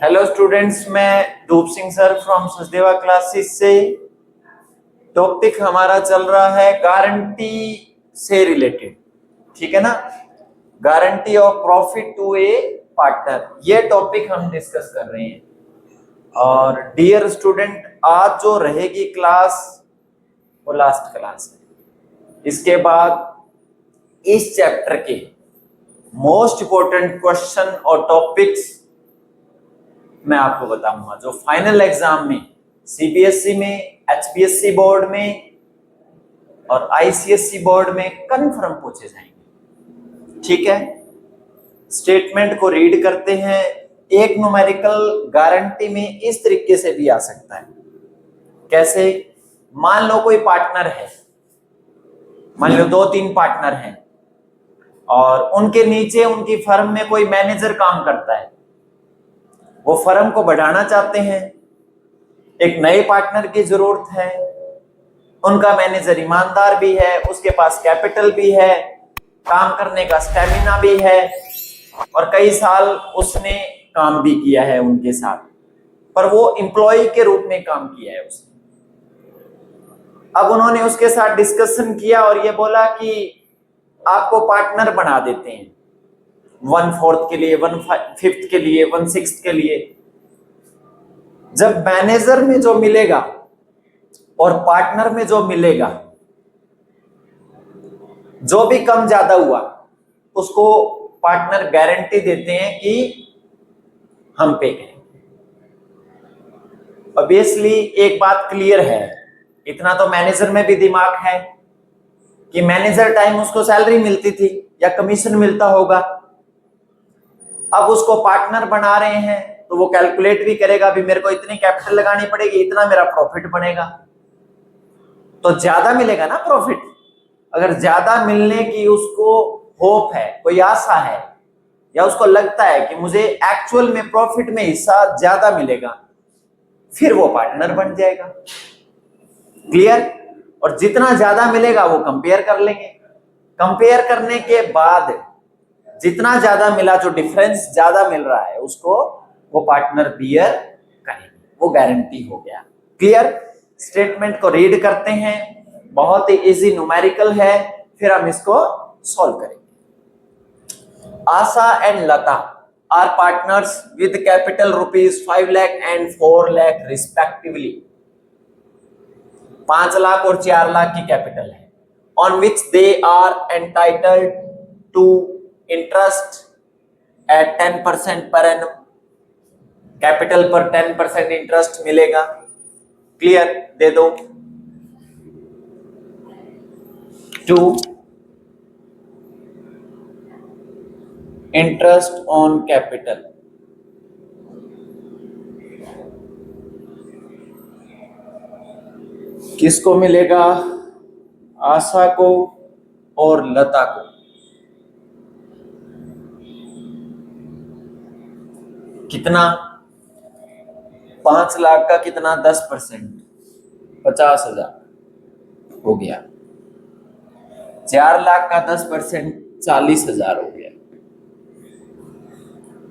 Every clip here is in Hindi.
हेलो स्टूडेंट्स, मैं धूप Singh sir from Sachdeva classes से। टॉपिक हमारा चल रहा है गारंटी से रिलेटेड, ठीक है ना। Guarantee of profit to a partner, ये टॉपिक हम डिस्कस कर रहे हैं। और डियर स्टूडेंट, आज जो रहेगी क्लास वो लास्ट क्लास है। इसके बाद इस चैप्टर के मोस्ट इंपोर्टेंट क्वेश्चन और टॉपिक्स मैं आपको बताऊंगा, जो फाइनल एग्जाम में सीबीएसई में, एचपीएससी बोर्ड में और आईसीएसई बोर्ड में कंफर्म पूछे जाएंगे। ठीक है, स्टेटमेंट को रीड करते हैं। एक न्यूमेरिकल गारंटी में इस तरीके से भी आ सकता है। कैसे? मान लो कोई पार्टनर है, मान लो 2-3 पार्टनर हैं और उनके नीचे उनकी फर्म में कोई मैनेजर काम करता है। वो फर्म को बढ़ाना चाहते हैं, एक नए पार्टनर की जरूरत है। उनका मैनेजर ईमानदार भी है, उसके पास कैपिटल भी है, काम करने का स्टेमिना भी है और कई साल उसने काम भी किया है उनके साथ, पर वो एम्प्लॉय के रूप में काम किया है उसने। अब उन्होंने उसके साथ डिस्कशन किया और ये बोला कि आपको पार्टनर बना देते हैं 1/4 के लिए, 1/5 के लिए, 1/6 के लिए। जब मैनेजर में जो मिलेगा और पार्टनर में जो मिलेगा, जो भी कम ज्यादा हुआ उसको पार्टनर गारंटी देते हैं कि हम पे करेंगे। ऑब्वियसली एक बात क्लियर है, इतना तो मैनेजर में भी दिमाग है कि मैनेजर टाइम उसको सैलरी मिलती थी या कमीशन मिलता होगा। अब उसको पार्टनर बना रहे हैं तो वो कैलकुलेट भी करेगा, भी मेरे को इतनी कैपिटल लगानी पड़ेगी, इतना मेरा प्रॉफिट बनेगा, तो ज्यादा मिलेगा ना प्रॉफिट। अगर ज्यादा मिलने की उसको होप है, कोई आशा है, या उसको लगता है कि मुझे एक्चुअल में प्रॉफिट में हिस्सा ज्यादा मिलेगा, फिर वो पार्टनर बन जाएगा। क्लियर? और जितना ज्यादा मिलेगा वो कंपेयर कर लेंगे। कंपेयर करने के बाद जितना ज्यादा मिला, जो डिफरेंस ज्यादा मिल रहा है, उसको वो पार्टनर बियर करेंगे। वो गारंटी हो गया। क्लियर? स्टेटमेंट को रीड करते हैं, बहुत ही इजी न्यूमेरिकल है, फिर हम इसको सॉल्व करेंगे। Asha and Lata are partners with capital ₹5 lakh and 4 lakh respectively. 5 lakh और 4 लाख की कैपिटल है, on which they are entitled to interest at 10% per annum. Capital पर 10% इंटरेस्ट मिलेगा। क्लियर? दे दो। टू इंटरेस्ट ऑन कैपिटल, किसको मिलेगा? आशा को और लता को। कितना? 5 लाख का कितना? 10%, 50,000 हो गया। 4 लाख का 10%, 40,000 हो गया।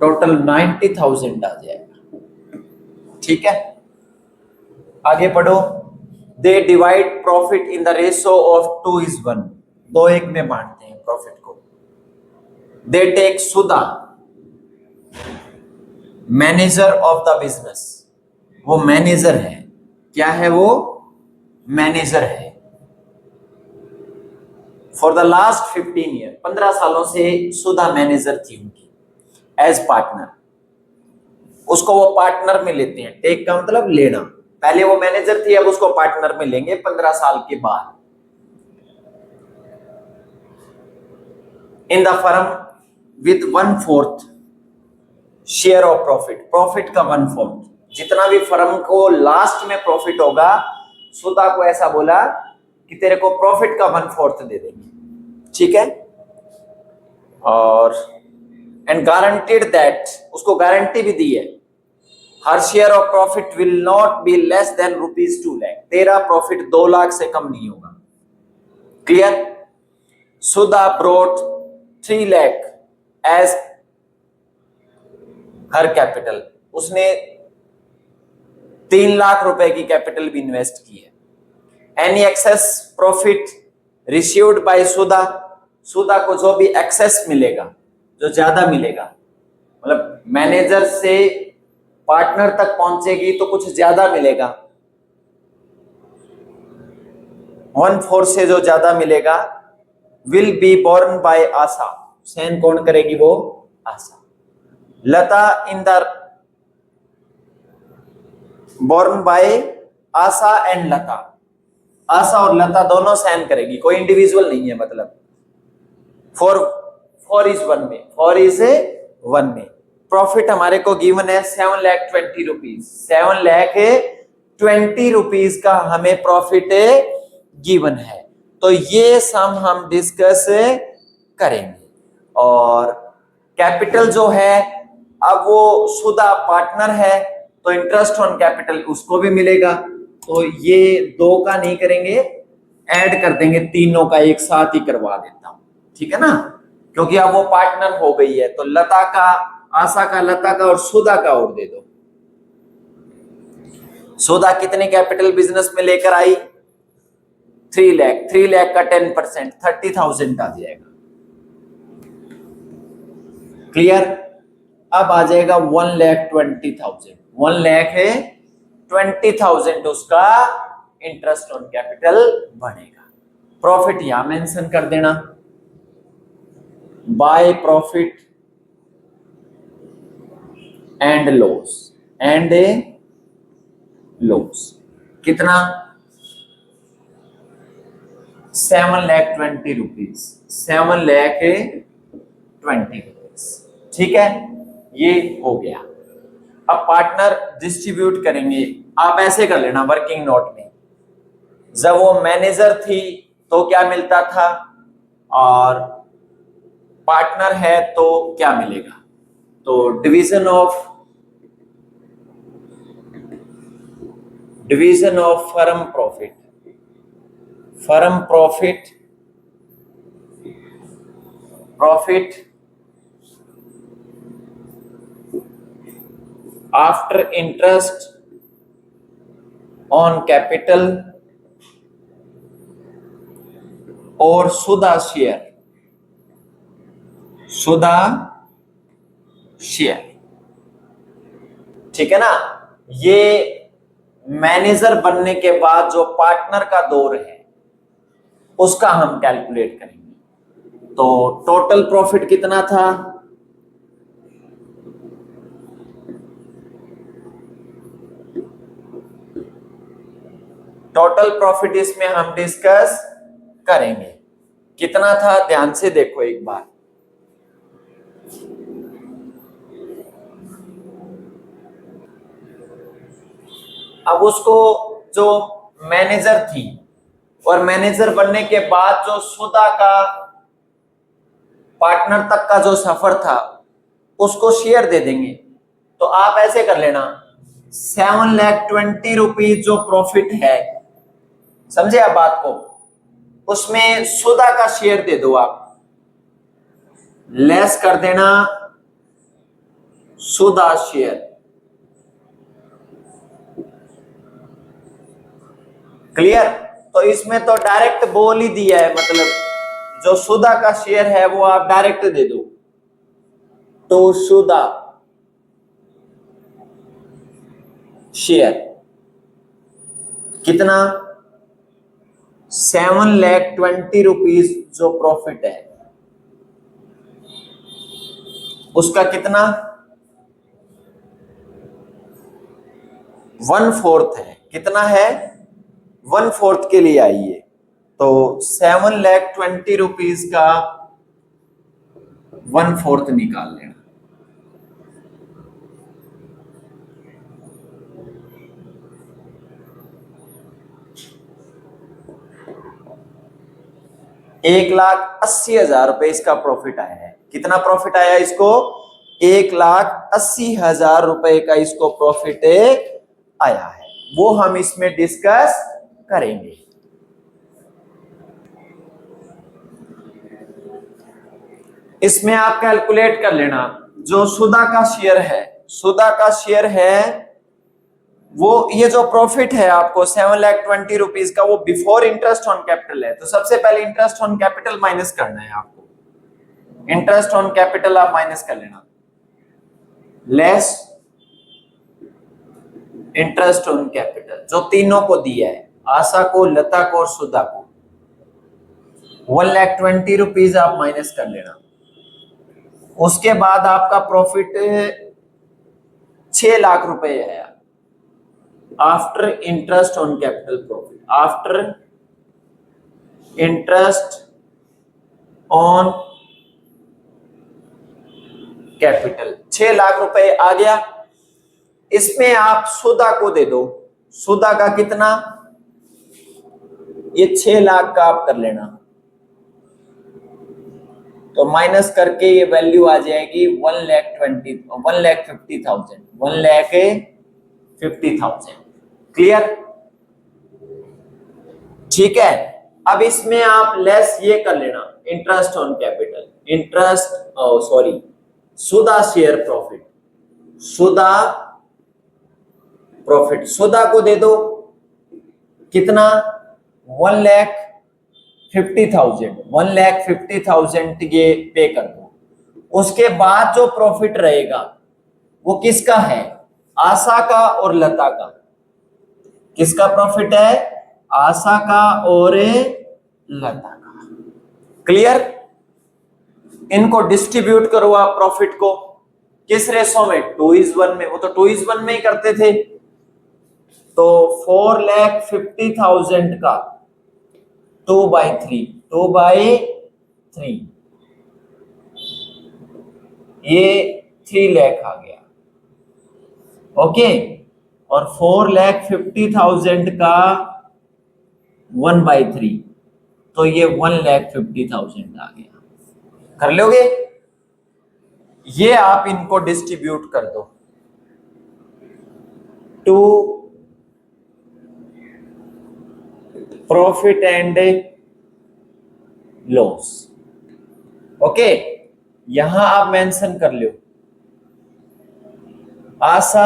टोटल 90,000 आ जाएगा। ठीक है, आगे पढ़ो। They divide profit in the ratio of 2:1। 2:1 में बांटते हैं प्रॉफिट को। They take Sudha, manager of the business. वो मैनेजर है। क्या है वो? मैनेजर है। फॉर द लास्ट 15 ईयर, 15 सालों से सुधा मैनेजर थी उनकी एज पार्टनर। उसको वो पार्टनर में लेते हैं। टेक का मतलब लेना। पहले वो मैनेजर थी, अब उसको पार्टनर में लेंगे 15 साल के बाद। In the firm with 1/4 share of profit. Profit का 1/4, जितना भी फर्म को लास्ट में प्रॉफिट होगा, सुधा को ऐसा बोला कि तेरे को प्रॉफिट का 1/4 दे देंगे। ठीक है? और एंड गारंटीड दैट, उसको गारंटी भी दी है, her share of profit will not be less than ₹2 lakh. तेरा प्रॉफिट 2 लाख से कम नहीं होगा। Clear? Sudha brought 3 lakh as her capital. उसने 3 लाख रुपए की कैपिटल भी इन्वेस्ट की है। Any excess profit received by Sudha, Sudha को जो भी एक्सेस मिलेगा, जो ज्यादा मिलेगा, मतलब मैनेजर से पार्टनर तक पहुंचेगी तो कुछ ज्यादा मिलेगा, 1/4 से जो ज्यादा मिलेगा, will be borne by Asha, सहन कौन करेगी? वो Asha. Lata in the borne by Asha and Lata, Asha और लता दोनों सहन करेगी, कोई इंडिविजुअल नहीं है, मतलब 4 is 1 में, 4 is 1 में। प्रॉफिट हमारे को गिवन है 7,20,000 रुपीज, 7,20,000 रुपीज का हमें प्रॉफिट गिवन है। तो ये सम हम डिस्कस करेंगे। और कैपिटल जो है, अब वो सुधा पार्टनर है तो इंटरेस्ट ऑन कैपिटल उसको भी मिलेगा, तो ये 2 का नहीं करेंगे, ऐड कर देंगे, तीनों का एक साथ ही करवा देता हूं, ठीक है ना, क्योंकि अब वो पार्टनर हो गई है। तो लता का, आशा का, लता का और सुधा का और दे दो। सुधा कितनी कैपिटल बिजनेस में लेकर आई? 3 लाख, 3 लाख का 10% 30,000 आ जाएगा। क्लियर? अब आ जाएगा 1,20,000, 1,20,000 उसका इंटरेस्ट ऑन कैपिटल बनेगा। प्रॉफिट यहां मेंशन कर देना, by profit and loss, and A loss कितना? 7,20,000 रुपीज, 7,20,000 रुपीज, ठीक है, ये हो गया। अब पार्टनर डिस्ट्रीब्यूट करेंगे, आप ऐसे कर लेना वर्किंग नोट में, जब वो मैनेजर थी तो क्या मिलता था और पार्टनर है तो क्या मिलेगा। तो division of firm profit, after interest on capital और सुधा शेयर, ठीक है ना। ये मैनेजर बनने के बाद जो पार्टनर का दौर है उसका हम कैलकुलेट करेंगे। तो टोटल प्रॉफिट कितना था? टोटल प्रॉफिट इसमें हम डिस्कस करेंगे, कितना था ध्यान से देखो एक बार। अब उसको जो मैनेजर थी और मैनेजर बनने के बाद जो सुधा का पार्टनर तक का जो सफर था उसको शेयर दे देंगे। तो आप ऐसे कर लेना, 7,20,000 रुपीज जो प्रॉफिट है, समझे आप बात को, उसमें सुधा का शेयर दे दो, आप लेस कर देना सुधा शेयर। क्लियर? तो इसमें तो डायरेक्ट बोल ही दिया है, मतलब जो सुधा का शेयर है वो आप डायरेक्ट दे दो। तो सुधा शेयर कितना? 7,20,000 रुपीज जो प्रॉफिट है उसका कितना? 1/4 है। कितना है? 1/4 के लिए आइए। तो 7,20,000 रुपीज का 1/4 निकाल लेना। ₹1,80,000 इसका प्रॉफिट आया है। कितना प्रॉफिट आया इसको? 1,80,000 रुपए का इसको प्रॉफिट आया है, वो हम इसमें डिस्कस करेंगे। इसमें आप कैलकुलेट कर लेना, जो सुधा का शेयर है, सुधा का शेयर है वो, ये जो प्रॉफिट है आपको 7,20,000 रुपीज का, वो बिफोर इंटरेस्ट ऑन कैपिटल है। तो सबसे पहले इंटरेस्ट ऑन कैपिटल माइनस करना है आपको। इंटरेस्ट ऑन कैपिटल आप माइनस कर लेना, लेस इंटरेस्ट ऑन कैपिटल जो तीनों को दिया है, आशा को, लता को और सुधा को, 1,20,000 रुपीज आप माइनस कर लेना। उसके बाद आपका प्रॉफिट 6 लाख रुपए है after interest on capital profit, after interest on capital 6 lakh रुपए आ गया। इसमें आप सुधा को दे दो, सुधा का कितना, ये 6 लाख का आप कर लेना, तो माइनस करके ये वैल्यू आ जाएगी 1,50,000। क्लियर? ठीक है। अब इसमें आप लेस ये कर लेना, interest on capital, Sudha share profit, Sudha profit, Sudha को दे दो कितना, 1,50,000 ये पे कर दो। उसके बाद जो प्रॉफिट रहेगा वो किसका है, आशा का और लता का। किसका प्रॉफिट है, आशा का और लता का। क्लियर? इनको डिस्ट्रीब्यूट करो आप प्रॉफिट को, किस रेशो में, 2:1 में। वो तो 2:1 में ही करते थे। तो 4,50,000 का 2/3, 2/3, ये 3 लाख आ गया। ओके, और 4,50,000 का 1/3, तो ये 1,50,000 आ गया। कर लोगे? ये आप इनको डिस्ट्रीब्यूट कर दो to profit and loss. Okay, यहां आप मेंशन कर लो, आशा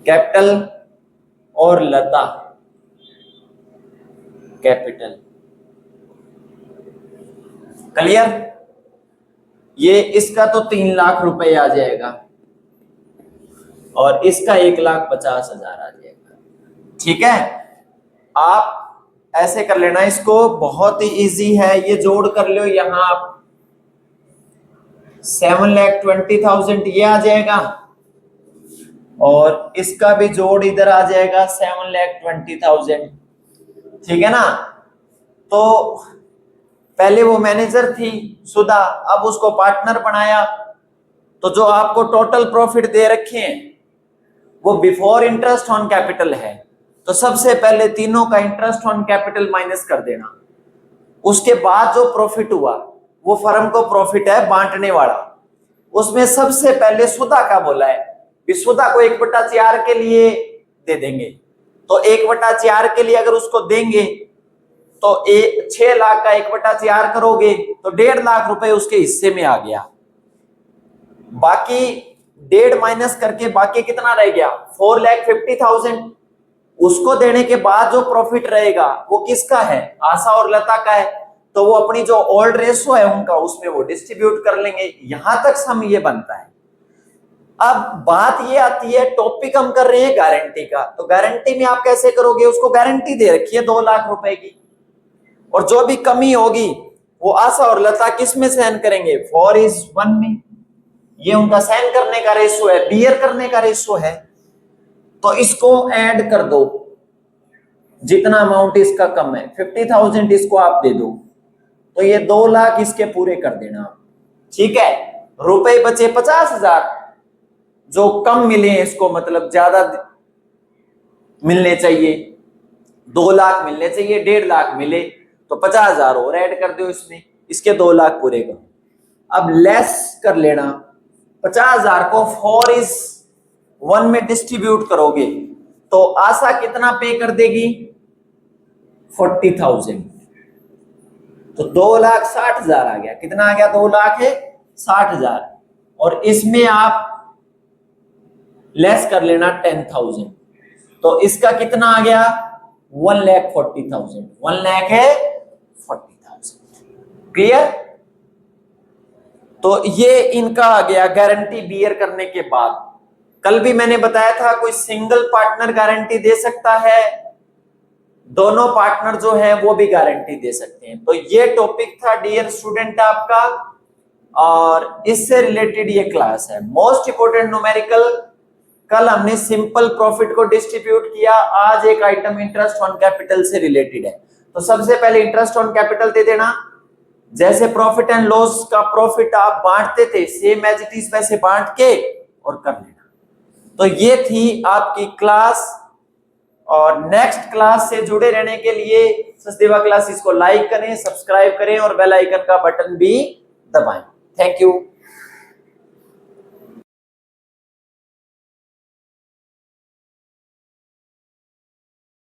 कैपिटल और लता कैपिटल। क्लियर? ये इसका तो 3 लाख रुपए आ जाएगा और इसका 1,50,000 आ जाएगा। ठीक है, आप ऐसे कर लेना इसको, बहुत ही इजी है, ये जोड़ कर लो। यहां आप 7,20,000 ये आ जाएगा और इसका भी जोड़ इधर आ जाएगा 7,20,000। ठीक है ना? तो पहले वो मैनेजर थी सुधा, अब उसको पार्टनर बनाया, तो जो आपको टोटल प्रॉफिट दे रखे हैं वो बिफोर इंटरेस्ट ऑन कैपिटल है। तो सबसे पहले तीनों का इंटरेस्ट ऑन कैपिटल माइनस कर देना। उसके बाद जो प्रॉफिट हुआ वो फर्म को प्रॉफिट है बांटने वाला, उसमें सबसे पहले सुधा का बोला है कि सुधा को 1/4 के लिए दे देंगे। तो 1/4 के लिए अगर उसको देंगे तो 6 लाख का 1/4 करोगे तो 1.5 लाख रुपए उसके हिस्से में आ गया। बाकी 1.5 माइनस करके बाकी कितना रह गया, 4,50,000। उसको देने के बाद जो प्रॉफिट रहेगा वो किसका है, आशा और लता का है। तो वो अपनी जो ओल्ड रेशो है उनका, उसमें वो डिस्ट्रीब्यूट कर लेंगे। यहां तक सम ये बनता है। अब बात ये आती है, टॉपिक हम कर रहे हैं गारंटी का, तो गारंटी में आप कैसे करोगे, उसको गारंटी दे रखी है 2 लाख रुपए की, और जो भी कमी होगी वो आशा और लता किस में सहन करेंगे, 4:1 में। ये उनका सहन करने का रेशो है, बियर करने का रेशो है। तो इसको ऐड कर दो, जितना अमाउंट इसका कम है, 50,000 इसको आप दे दो, तो ये 2 लाख इसके पूरे कर देना। ठीक है, रुपए बचे 50,000, जो कम मिले इसको, मतलब ज्यादा मिलने चाहिए, 2 लाख मिलने चाहिए, 1.5 लाख मिले तो 50,000 और ऐड कर दो इसमें, इसके 2 लाख पूरे करो। अब लेस कर लेना, 50,000 को 4:1 में डिस्ट्रीब्यूट करोगे तो आशा कितना पे कर देगी, 40,000। तो 2,60,000 आ गया। कितना आ गया? 2,60,000। और इसमें आप लेस कर लेना 10,000, तो इसका कितना आ गया? 1,40,000। 1,40,000। क्लियर? तो ये इनका आ गया गारंटी बियर करने के बाद। कल भी मैंने बताया था कोई सिंगल पार्टनर गारंटी दे सकता है, दोनों पार्टनर जो है वो भी गारंटी दे सकते हैं। तो ये टॉपिक था डियर स्टूडेंट आपका, और इससे रिलेटेड ये क्लास है। Most important numerical. कल हमने सिंपल प्रॉफिट को डिस्ट्रीब्यूट किया, आज एक आइटम इंटरेस्ट ऑन कैपिटल से रिलेटेड है। तो सबसे पहले इंटरेस्ट ऑन कैपिटल दे देना। जैसे प्रॉफिट एंड लॉस का प्रॉफिट आप बांटते थे, सेम एज इट इज वैसे बांट के और कर लेना। तो ये थी आपकी क्लास, और नेक्स्ट क्लास से जुड़े रहने के लिए सचदेवा क्लासेस को लाइक करें, सब्सक्राइब करें और बेल आइकन का बटन भी दबाएं। Thank you.